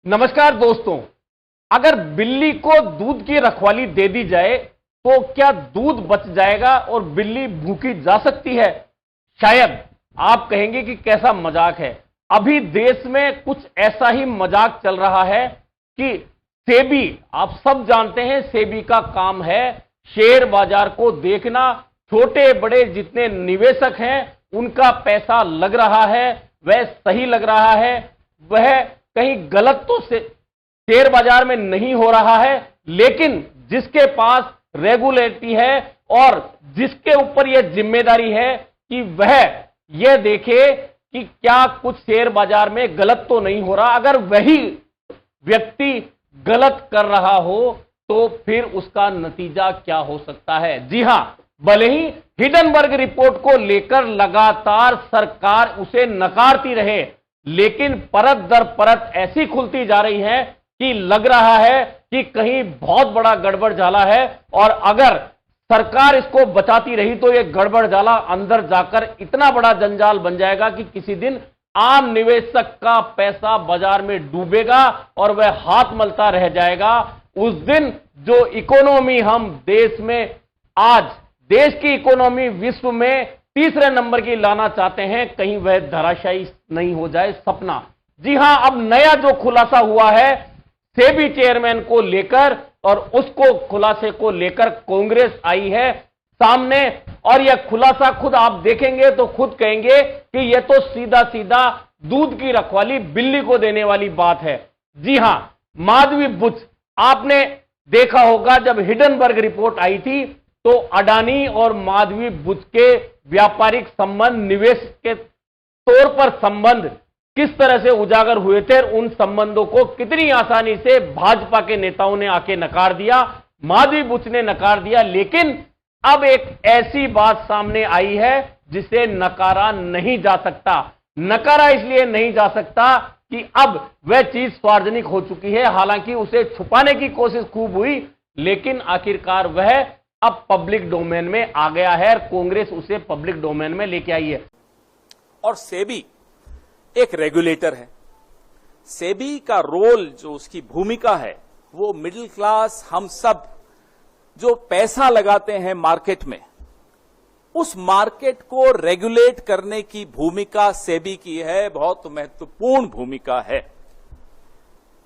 नमस्कार दोस्तों। अगर बिल्ली को दूध की रखवाली दे दी जाए तो क्या दूध बच जाएगा और बिल्ली भूखी जा सकती है? शायद आप कहेंगे कि कैसा मजाक है। अभी देश में कुछ ऐसा ही मजाक चल रहा है कि सेबी, आप सब जानते हैं सेबी का काम है शेयर बाजार को देखना। छोटे बड़े जितने निवेशक हैं उनका पैसा लग रहा है, वह सही लग रहा है, वह कहीं गलत तो शेयर बाजार में नहीं हो रहा है, लेकिन जिसके पास रेगुलेटरी है और जिसके ऊपर यह जिम्मेदारी है कि वह यह देखे कि क्या कुछ शेयर बाजार में गलत तो नहीं हो रहा। अगर वही व्यक्ति गलत कर रहा हो तो फिर उसका नतीजा क्या हो सकता है? जी हां, भले ही हिडनबर्ग रिपोर्ट को लेकर लगातार सरकार उसे नकारती रहे, लेकिन परत दर परत ऐसी खुलती जा रही है कि लग रहा है कि कहीं बहुत बड़ा गड़बड़ झाला है, और अगर सरकार इसको बचाती रही तो यह गड़बड़ झाला अंदर जाकर इतना बड़ा जंजाल बन जाएगा कि किसी दिन आम निवेशक का पैसा बाजार में डूबेगा और वह हाथ मलता रह जाएगा। उस दिन जो इकोनॉमी हम देश में आज, देश की इकोनॉमी विश्व में तीसरे नंबर की लाना चाहते हैं, कहीं वह धराशायी नहीं हो जाए सपना। जी हां, अब नया जो खुलासा हुआ है सेबी चेयरमैन को लेकर, और उसको खुलासे को लेकर कांग्रेस आई है सामने, और यह खुलासा खुद आप देखेंगे तो खुद कहेंगे कि यह तो सीधा सीधा दूध की रखवाली बिल्ली को देने वाली बात है। जी हां, माधवी बुच, आपने देखा होगा जब हिडनबर्ग रिपोर्ट आई थी तो अडानी और माधवी बुच के व्यापारिक संबंध, निवेश के तौर पर संबंध किस तरह से उजागर हुए थे, उन संबंधों को कितनी आसानी से भाजपा के नेताओं ने आके नकार दिया, माधवी बुच ने नकार दिया। लेकिन अब एक ऐसी बात सामने आई है जिसे नकारा नहीं जा सकता। नकारा इसलिए नहीं जा सकता कि अब वह चीज सार्वजनिक हो चुकी है। हालांकि उसे छुपाने की कोशिश खूब हुई, लेकिन आखिरकार वह अब पब्लिक डोमेन में आ गया है और कांग्रेस उसे पब्लिक डोमेन में लेके आई है। और सेबी एक रेगुलेटर है। सेबी का रोल, जो उसकी भूमिका है, वो मिडिल क्लास, हम सब जो पैसा लगाते हैं मार्केट में, उस मार्केट को रेगुलेट करने की भूमिका सेबी की है, बहुत महत्वपूर्ण भूमिका है।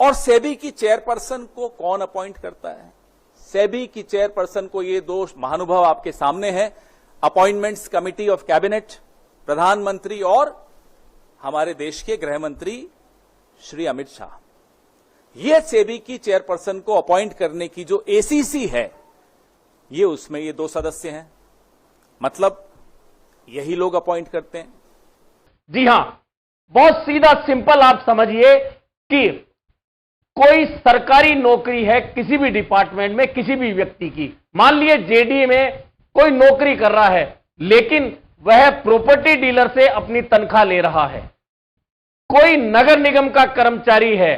और सेबी की चेयरपर्सन को कौन अपॉइंट करता है? सेबी की चेयरपर्सन को, ये दो महानुभाव आपके सामने हैं, अपॉइंटमेंट्स कमिटी ऑफ कैबिनेट, प्रधानमंत्री और हमारे देश के गृह मंत्री श्री अमित शाह। ये सेबी की चेयरपर्सन को अपॉइंट करने की जो एसीसी है, ये उसमें ये दो सदस्य हैं, मतलब यही लोग अपॉइंट करते हैं। जी हां, बहुत सीधा सिंपल आप समझिए कि कोई सरकारी नौकरी है किसी भी डिपार्टमेंट में, किसी भी व्यक्ति की, मान लिए जेडी में कोई नौकरी कर रहा है, लेकिन वह प्रॉपर्टी डीलर से अपनी तनख्वाह ले रहा है। कोई नगर निगम का कर्मचारी है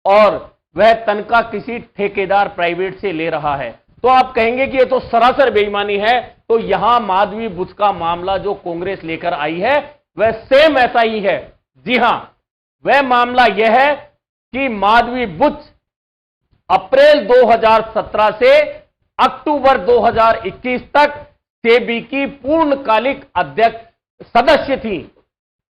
और वह तनख्वाह किसी ठेकेदार प्राइवेट से ले रहा है, तो आप कहेंगे कि यह तो सरासर बेईमानी है। तो यहां माधवी बुच का मामला जो कांग्रेस लेकर आई है वह सेम ऐसा ही है। जी हां, वह मामला यह है कि माधवी बुच अप्रैल 2017 से अक्टूबर 2021 तक सेबी की पूर्णकालिक अध्यक्ष सदस्य थी।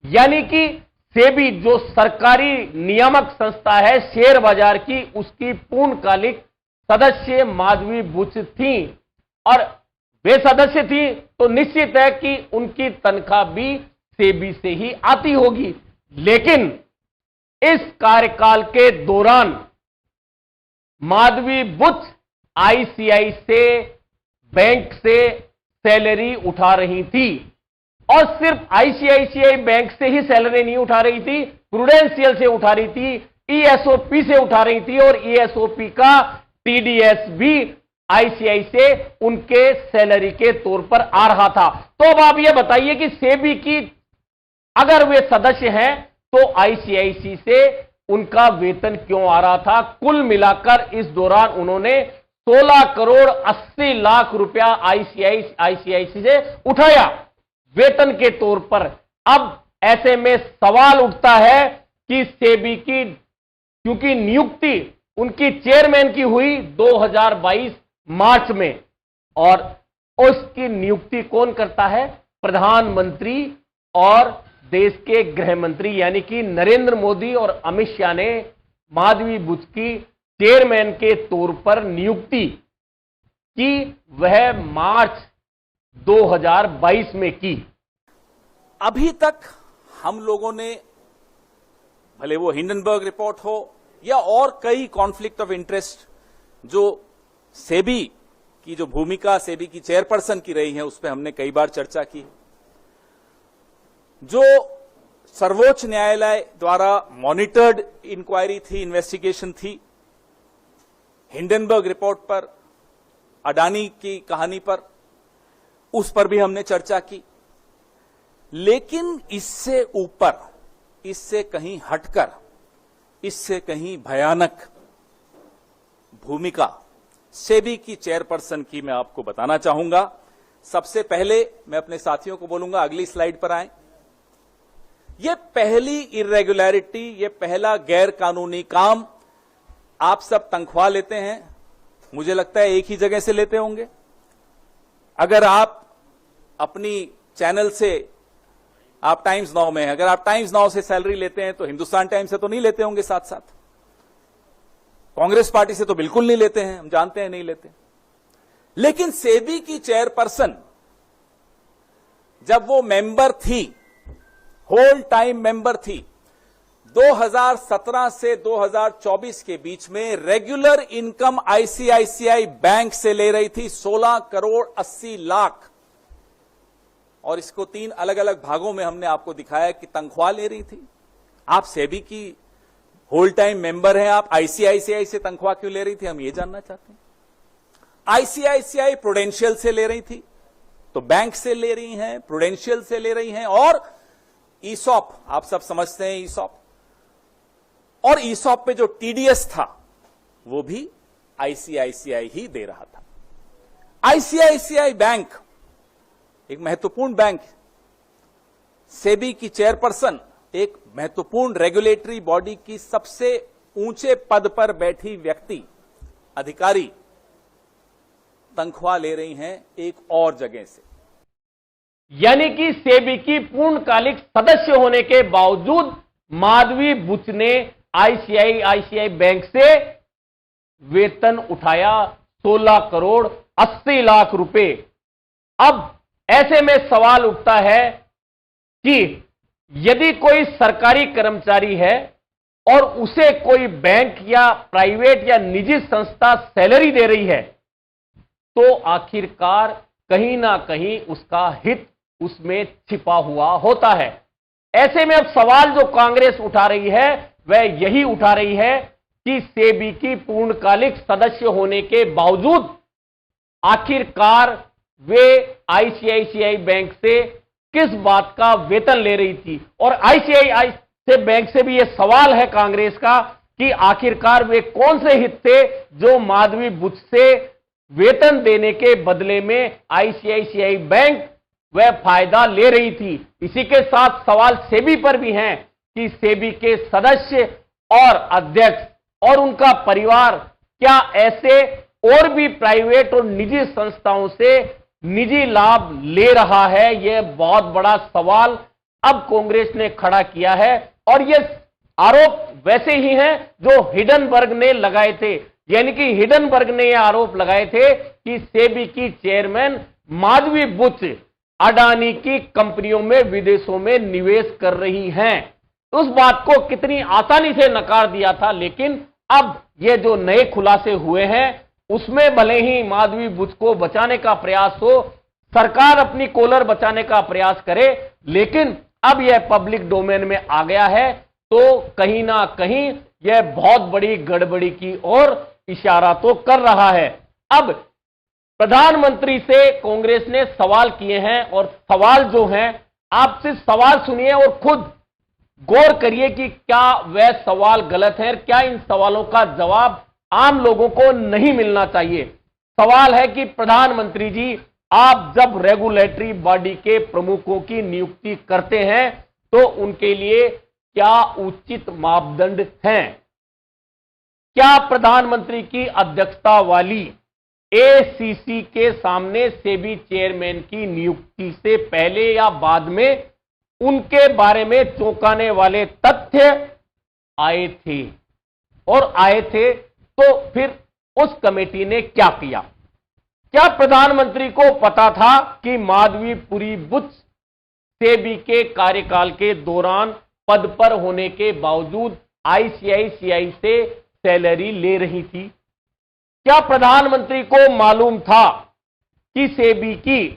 यानी कि सेबी जो सरकारी नियामक संस्था है शेयर बाजार की, उसकी पूर्णकालिक सदस्य माधवी बुच थी, और वे सदस्य थी तो निश्चित है कि उनकी तनख्वाह भी सेबी से ही आती होगी। लेकिन इस कार्यकाल के दौरान माधवी बुच आईसीआईसीआई बैंक से सैलरी उठा रही थी, और सिर्फ आईसीआईसीआई बैंक से ही सैलरी नहीं उठा रही थी, प्रूडेंशियल से उठा रही थी, ईएसओपी से उठा रही थी, और ईएसओपी का टीडीएस भी आईसीआई से उनके सैलरी के तौर पर आ रहा था। तो अब आप यह बताइए कि सेबी की अगर वे सदस्य हैं तो आईसीआईसी से उनका वेतन क्यों आ रहा था? कुल मिलाकर इस दौरान उन्होंने 16 करोड़ 80 लाख रुपया आईसीआईसी से उठाया वेतन के तौर पर। अब ऐसे में सवाल उठता है कि सेबी की क्योंकि नियुक्ति उनकी चेयरमैन की हुई 2022 मार्च में, और उसकी नियुक्ति कौन करता है? प्रधानमंत्री और देश के गृह मंत्री यानी कि नरेंद्र मोदी और अमित शाह ने माधवी बुच की चेयरमैन के तौर पर नियुक्ति की, वह मार्च 2022 में की। अभी तक हम लोगों ने, भले वो हिंडनबर्ग रिपोर्ट हो या और कई कॉन्फ्लिक्ट ऑफ इंटरेस्ट जो सेबी की जो भूमिका सेबी की चेयरपर्सन की रही है, उस पर हमने कई बार चर्चा की। जो सर्वोच्च न्यायालय द्वारा मॉनिटर्ड इंक्वायरी थी, इन्वेस्टिगेशन थी, हिंडनबर्ग रिपोर्ट पर, अडानी की कहानी पर, उस पर भी हमने चर्चा की। लेकिन इससे ऊपर, इससे कहीं हटकर, इससे कहीं भयानक भूमिका सेबी की चेयरपर्सन की मैं आपको बताना चाहूंगा। सबसे पहले मैं अपने साथियों को बोलूंगा, अगली स्लाइड पर आएं। यह पहली इरेगुलरिटी, यह पहला गैर कानूनी काम। आप सब तनख्वाह लेते हैं, मुझे लगता है एक ही जगह से लेते होंगे। अगर आप अपनी चैनल से, आप टाइम्स नाउ में हैं, अगर आप टाइम्स नाउ से सैलरी लेते हैं तो हिंदुस्तान टाइम्स से तो नहीं लेते होंगे साथ साथ। कांग्रेस पार्टी से तो बिल्कुल नहीं लेते हैं, हम जानते हैं नहीं लेते। लेकिन सेबी की चेयरपर्सन जब वो मेंबर थी, होल टाइम मेंबर थी, 2017 से 2024 के बीच में रेगुलर इनकम आईसीआईसीआई बैंक से ले रही थी 16 करोड़ 80 लाख। और इसको 3 अलग अलग भागों में हमने आपको दिखाया कि तनख्वाह ले रही थी। आप सेबी की होल टाइम मेंबर हैं, आप आईसीआईसीआई से तनख्वाह क्यों ले रही थी, हम ये जानना चाहते हैं। आईसीआईसीआई प्रूडेंशियल से ले रही थी, तो बैंक से ले रही हैं, प्रूडेंशियल से ले रही हैं, और ईसॉप, आप सब समझते हैं ईसॉप, और ईसॉप पे जो टीडीएस था वो भी आईसीआईसीआई ही दे रहा था। आईसीआईसीआई बैंक एक महत्वपूर्ण बैंक, सेबी की चेयरपर्सन एक महत्वपूर्ण रेगुलेटरी बॉडी की सबसे ऊंचे पद पर बैठी व्यक्ति, अधिकारी, तनख्वाह ले रही हैं एक और जगह से। यानी कि सेबी की पूर्णकालिक सदस्य होने के बावजूद माधवी बुच ने आईसीआईसीआई बैंक से वेतन उठाया 16 करोड़ 80 लाख रुपए। अब ऐसे में सवाल उठता है कि यदि कोई सरकारी कर्मचारी है और उसे कोई बैंक या प्राइवेट या निजी संस्था सैलरी दे रही है, तो आखिरकार कहीं ना कहीं उसका हित उसमें छिपा हुआ होता है। ऐसे में अब सवाल जो कांग्रेस उठा रही है वह यही उठा रही है कि सेबी की पूर्णकालिक सदस्य होने के बावजूद आखिरकार वे आईसीआईसीआई बैंक से किस बात का वेतन ले रही थी। और आईसीआईसीआई बैंक से भी यह सवाल है कांग्रेस का कि आखिरकार वे कौन से हित थे जो माधवी बुच से वेतन देने के बदले में आईसीआईसीआई बैंक वह फायदा ले रही थी। इसी के साथ सवाल सेबी पर भी हैं कि सेबी के सदस्य और अध्यक्ष और उनका परिवार क्या ऐसे और भी प्राइवेट और निजी संस्थाओं से निजी लाभ ले रहा है। यह बहुत बड़ा सवाल अब कांग्रेस ने खड़ा किया है और यह आरोप वैसे ही हैं जो हिडनबर्ग ने लगाए थे। यानी कि हिडनबर्ग ने यह आरोप लगाए थे कि सेबी की चेयरमैन माधवी बुच अडानी की कंपनियों में विदेशों में निवेश कर रही हैं। उस बात को कितनी आसानी से नकार दिया था, लेकिन अब ये जो नए खुलासे हुए हैं उसमें भले ही माधवी बुच को बचाने का प्रयास हो, सरकार अपनी कॉलर बचाने का प्रयास करे, लेकिन अब यह पब्लिक डोमेन में आ गया है तो कहीं ना कहीं यह बहुत बड़ी गड़बड़ी की ओर इशारा तो कर रहा है। अब प्रधानमंत्री से कांग्रेस ने सवाल किए हैं और सवाल जो हैं आप सिर्फ सवाल सुनिए और खुद गौर करिए कि क्या वह सवाल गलत है, क्या इन सवालों का जवाब आम लोगों को नहीं मिलना चाहिए। सवाल है कि प्रधानमंत्री जी, आप जब रेगुलेटरी बॉडी के प्रमुखों की नियुक्ति करते हैं तो उनके लिए क्या उचित मापदंड हैं। क्या प्रधानमंत्री की अध्यक्षता वाली एसीसी के सामने सेबी चेयरमैन की नियुक्ति से पहले या बाद में उनके बारे में चौंकाने वाले तथ्य आए थे? और आए थे तो फिर उस कमेटी ने क्या किया? क्या प्रधानमंत्री को पता था कि माधवीपुरी बुच सेबी के कार्यकाल के दौरान पद पर होने के बावजूद आईसीआईसीआई से सैलरी ले रही थी? क्या प्रधानमंत्री को मालूम था कि सेबी की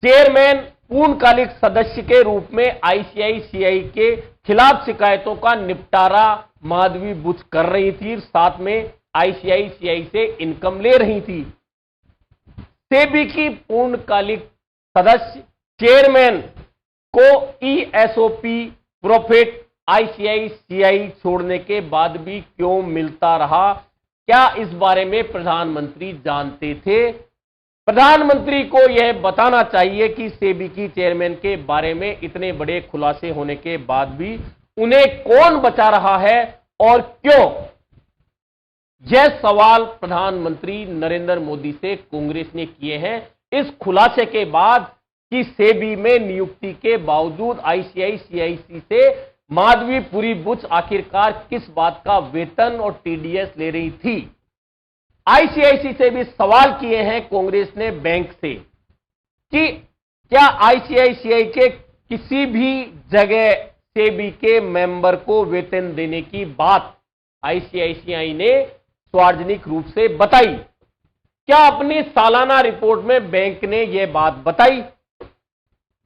चेयरमैन पूर्णकालिक सदस्य के रूप में आईसीआईसीआई के खिलाफ शिकायतों का निपटारा माधवी बुच कर रही थी, साथ में आईसीआईसीआई से इनकम ले रही थी? सेबी की पूर्णकालिक सदस्य चेयरमैन को ईएसओपी प्रॉफिट आईसीआईसीआई छोड़ने के बाद भी क्यों मिलता रहा? क्या इस बारे में प्रधानमंत्री जानते थे? प्रधानमंत्री को यह बताना चाहिए कि सेबी की चेयरमैन के बारे में इतने बड़े खुलासे होने के बाद भी उन्हें कौन बचा रहा है और क्यों? यह सवाल प्रधानमंत्री नरेंद्र मोदी से कांग्रेस ने किए हैं इस खुलासे के बाद कि सेबी में नियुक्ति के बावजूद आईसीआईसीआई से माधवीपुरी बुच आखिरकार किस बात का वेतन और टीडीएस ले रही थी। आईसीआईसीआई से भी सवाल किए हैं कांग्रेस ने बैंक से कि क्या आईसीआईसीआई के किसी भी जगह सेबी के मेंबर को वेतन देने की बात आईसीआईसीआई ने सार्वजनिक रूप से बताई? क्या अपनी सालाना रिपोर्ट में बैंक ने यह बात बताई?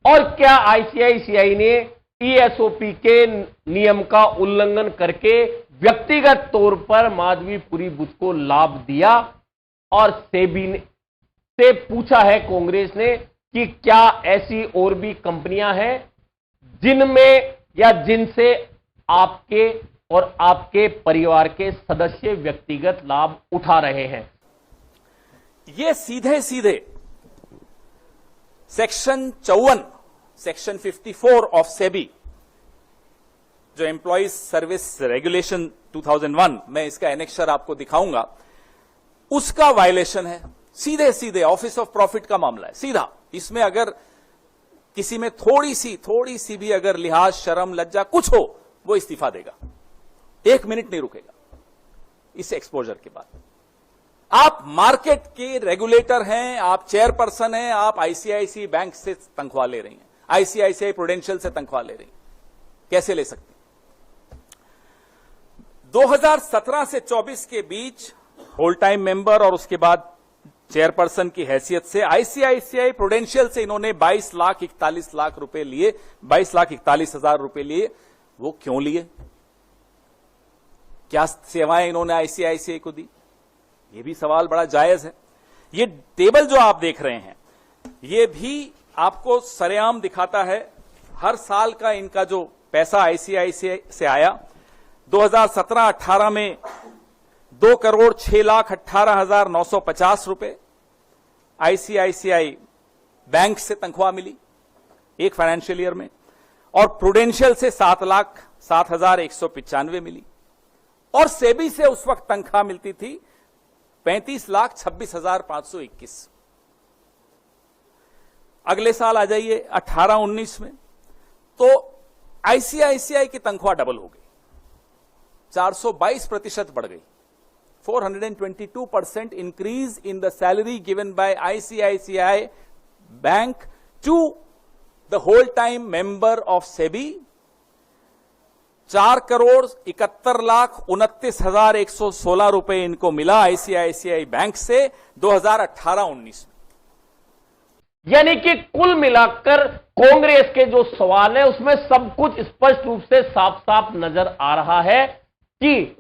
और क्या आईसीआईसीआई ने ईएसओपी के नियम का उल्लंघन करके व्यक्तिगत तौर पर माधवीपुरी बुच को लाभ दिया? और सेबी से पूछा है कांग्रेस ने कि क्या ऐसी और भी कंपनियां हैं जिनमें या जिनसे आपके और आपके परिवार के सदस्य व्यक्तिगत लाभ उठा रहे हैं? ये सीधे सीधे सेक्शन 54, सेक्शन 54 ऑफ सेबी, जो एम्प्लॉइज सर्विस रेगुलेशन 2001, मैं इसका एनेक्शर आपको दिखाऊंगा, उसका वायलेशन है। सीधे सीधे ऑफिस ऑफ प्रॉफिट का मामला है सीधा। इसमें अगर किसी में थोड़ी सी भी अगर लिहाज, शर्म, लज्जा कुछ हो, वो इस्तीफा देगा, 1 मिनट नहीं रुकेगा इस एक्सपोजर के बाद। आप मार्केट के रेगुलेटर हैं, आप चेयरपर्सन हैं, आप आईसीआईसीआई बैंक से तनख्वाह ले रही हैं, आईसीआईसीआई प्रूडेंशियल से तनख्वाह ले रही हैं, कैसे ले सकती? 2017 से 24 के बीच होल टाइम मेंबर और उसके बाद चेयरपर्सन की हैसियत से आईसीआईसीआई प्रूडेंशियल से इन्होंने 22,41,00,000 रुपए लिए, 22,41,000 रुपए लिए। वो क्यों लिए? क्या सेवाएं इन्होंने आईसीआईसीआई को दी? ये भी सवाल बड़ा जायज है। ये टेबल जो आप देख रहे हैं, ये भी आपको सरेआम दिखाता है हर साल का इनका जो पैसा आईसीआईसीआई से आया। 2017-18 में 2,06,18,950 रुपए आईसीआईसीआई बैंक से तनख्वाह मिली एक फाइनेंशियल ईयर में, और प्रूडेंशियल से 7,07,195 मिली, और सेबी से उस वक्त तनख्वाह मिलती थी 35,26,521। अगले साल आ जाइए 18-19 में, तो आईसीआईसीआई की तनख्वाह डबल हो गई, 422% बढ़ गई। 422% increase in the salary given by ICICI Bank to the whole-time member of SEBI। 4,71,29,116 रुपए इनको मिला आईसीआईसीआई बैंक से 2018-19 में। यानी कि कुल मिलाकर कांग्रेस के जो सवाल है उसमें सब कुछ स्पष्ट रूप से साफ साफ नजर आ रहा है कि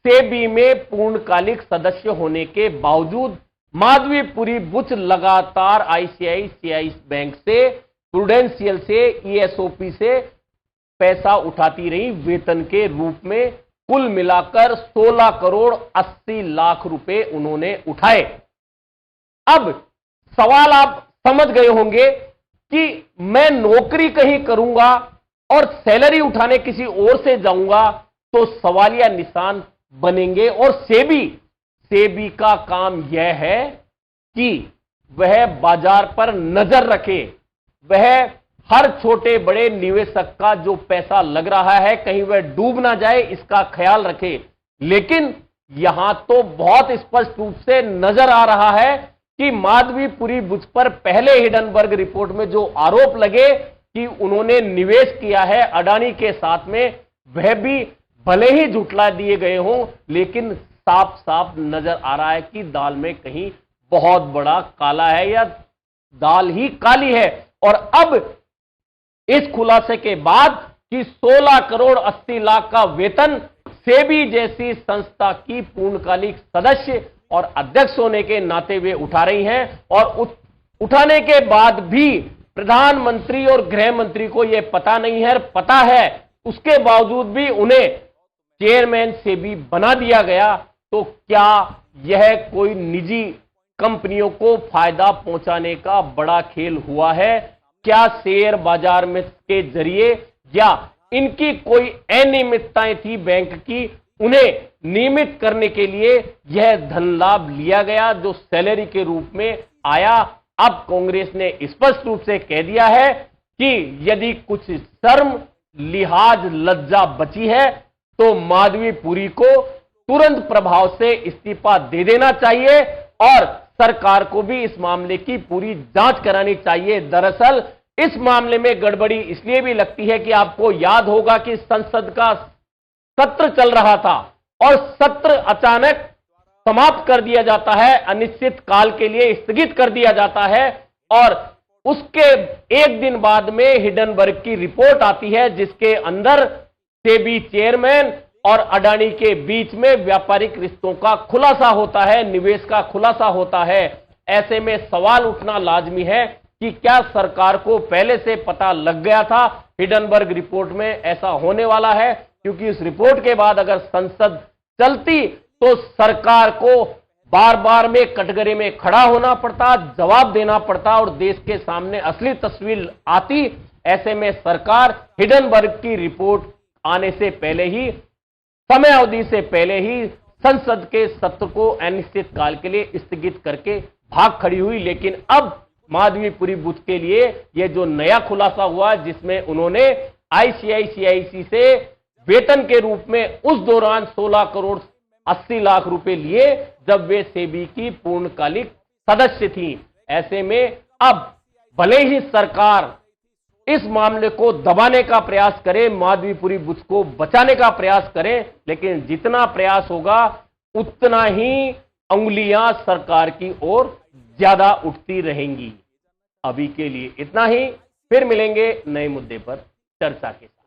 सेबी में पूर्णकालिक सदस्य होने के बावजूद माधवीपुरी बुच लगातार आईसीआईसीआई बैंक से, प्रूडेंशियल से, ईएसओपी से पैसा उठाती रही वेतन के रूप में। कुल मिलाकर 16,80,00,000 रुपए उन्होंने उठाए। अब सवाल आप समझ गए होंगे कि मैं नौकरी कहीं करूंगा और सैलरी उठाने किसी और से जाऊंगा तो सवालिया निशान बनेंगे। और सेबी का काम यह है कि वह बाजार पर नजर रखे, वह हर छोटे बड़े निवेशक का जो पैसा लग रहा है कहीं वह डूब ना जाए, इसका ख्याल रखे। लेकिन यहां तो बहुत स्पष्ट रूप से नजर आ रहा है कि माधवीपुरी बुच पर पहले हिडनबर्ग रिपोर्ट में जो आरोप लगे कि उन्होंने निवेश किया है अडानी के साथ में, वह भी भले ही झुठला दिए गए हों, लेकिन साफ साफ नजर आ रहा है कि दाल में कहीं बहुत बड़ा काला है या दाल ही काली है। और अब इस खुलासे के बाद कि 16 करोड़ 80 लाख का वेतन सेबी जैसी संस्था की पूर्णकालिक सदस्य और अध्यक्ष होने के नाते वे उठा रही हैं, और उठाने के बाद भी प्रधानमंत्री और गृह मंत्री को यह पता नहीं है, पता है उसके बावजूद भी उन्हें चेयरमैन सेबी बना दिया गया। तो क्या यह कोई निजी कंपनियों को फायदा पहुंचाने का बड़ा खेल हुआ है? क्या शेयर बाजार में के जरिए या इनकी कोई अनियमितताएं थी बैंक की, उन्हें नियमित करने के लिए यह धन लाभ लिया गया जो सैलरी के रूप में आया? अब कांग्रेस ने स्पष्ट रूप से कह दिया है कि यदि कुछ शर्म लिहाज लज्जा बची है तो माधवीपुरी को तुरंत प्रभाव से इस्तीफा दे देना चाहिए और सरकार को भी इस मामले की पूरी जांच करानी चाहिए। दरअसल इस मामले में गड़बड़ी इसलिए भी लगती है कि आपको याद होगा कि संसद का सत्र चल रहा था और सत्र अचानक समाप्त कर दिया जाता है, अनिश्चित काल के लिए स्थगित कर दिया जाता है, और उसके एक दिन बाद में हिडनबर्ग की रिपोर्ट आती है जिसके अंदर सेबी चेयरमैन और अडानी के बीच में व्यापारिक रिश्तों का खुलासा होता है, निवेश का खुलासा होता है। ऐसे में सवाल उठना लाजमी है कि क्या सरकार को पहले से पता लग गया था हिडनबर्ग रिपोर्ट में ऐसा होने वाला है? क्योंकि इस रिपोर्ट के बाद अगर संसद चलती तो सरकार को बार बार में कटघरे में खड़ा होना पड़ता, जवाब देना पड़ता और देश के सामने असली तस्वीर आती। ऐसे में सरकार हिडनबर्ग की रिपोर्ट आने से पहले ही, समय अवधि से पहले ही संसद के सत्र को अनिश्चित काल के लिए स्थगित करके भाग खड़ी हुई। लेकिन अब माधवीपुरी बुच के लिए यह जो नया खुलासा हुआ जिसमें उन्होंने आईसीआईसीआई से वेतन के रूप में उस दौरान 16 करोड़ 80 लाख रुपए लिए जब वे सेबी की पूर्णकालिक सदस्य थी। ऐसे में अब भले ही सरकार इस मामले को दबाने का प्रयास करे, माधवीपुरी बुच को बचाने का प्रयास करें, लेकिन जितना प्रयास होगा उतना ही अंगुलियां सरकार की ओर ज्यादा उठती रहेंगी। अभी के लिए इतना ही, फिर मिलेंगे नए मुद्दे पर चर्चा के साथ।